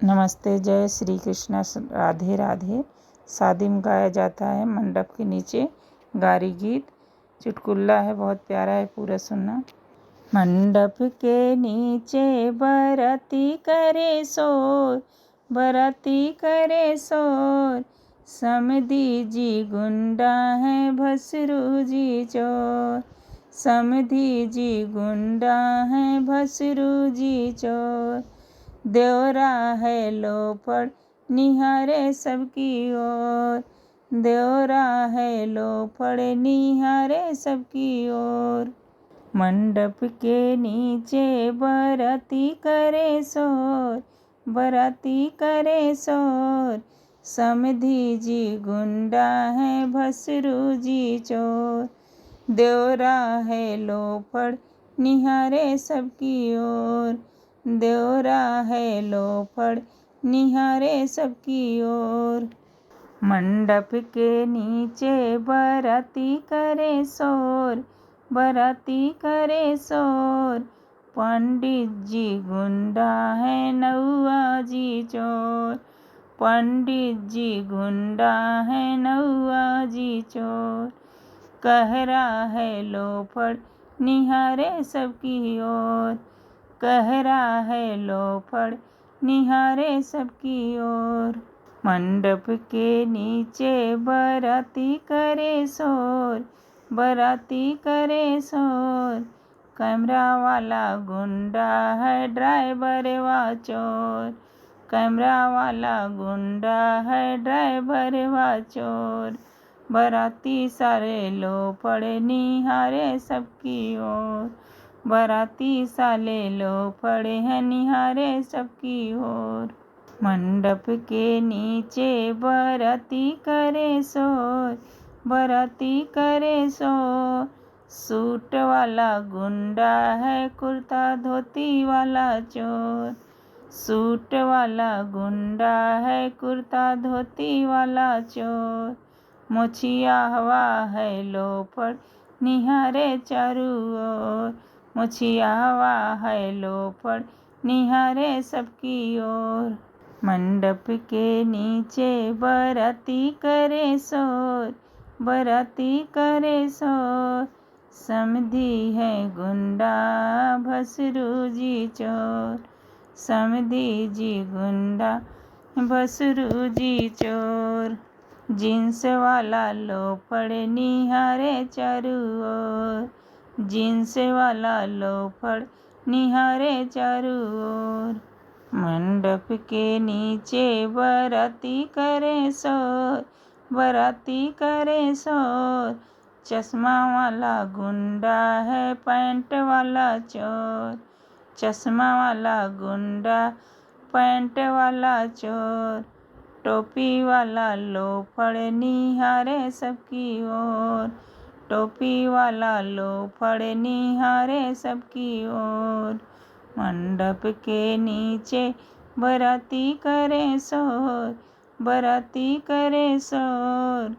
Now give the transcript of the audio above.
नमस्ते, जय श्री कृष्ण, राधे राधे। शादी में गाया जाता है मंडप के नीचे गारी गीत। चुटकुल्ला है, बहुत प्यारा है, पूरा सुनना। मंडप के नीचे बराती करे शोर, बराती करे शोर। समधी जी गुंडा है, भसरू जी चोर। समधी जी गुंडा है, भसरू जी चोर। देवरा है लोफड़, निहारे सबकी ओर। देवरा है लोफड़, निहारे सबकी ओर। मंडप के नीचे बराती करे शोर, बराती करे शोर। समधी जी गुंडा है, भसरू जी चोर। देवरा है लोफड़, निहारे सबकी ओर। देवरा है लोफड़, निहारे सबकी ओर। मंडप के नीचे बराती करे शोर, बराती करे शोर। पंडित जी गुंडा है, नौआ जी चोर। पंडित जी गुंडा है, नौआ जी चोर। कहरा है लोफड़, निहारे सबकी ओर। कहरा है लोफड़, निहारे सबकी ओर। मंडप के नीचे बराती करे शोर, बराती करे शोर। कैमरा वाला गुंडा है, ड्राइवर वा चोर। कैमरा वाला गुंडा है, ड्राइवर वा चोर। बराती सारे लोफड़, निहारे सबकी ओर। बराती साले लोफड़ हैं, निहारे सबकी ओर। मंडप के नीचे बराती करे शोर, बराती करे शोर। सूट वाला गुंडा है, कुर्ता धोती वाला चोर। सूट वाला गुंडा है, कुर्ता धोती वाला चोर। मोछिया हवा है लोफड़, निहारे चारू ओर। मोछिया हवा है लोफड़, निहारे सबकी ओर। मंडप के नीचे बराती करे शोर, बराती करे शोर। समधी है गुंडा, भसरू जी चोर। समधी जी गुंडा, भसरू जी चोर। जींस वाला लोफड़, निहारे चारू ओर। जींस वाला लोफड़, निहारे चारू ओर। मंडप के नीचे बराती करे शोर, बराती करे शोर। चश्मा वाला गुंडा है, पैंट वाला चोर। चश्मा वाला गुंडा, पैंट वाला चोर। टोपी वाला लोफड़, निहारे सबकी ओर। टोपी वाला लोफड़, निहारे सबकी ओर। मंडप के नीचे बराती करे शोर, बराती करे शोर।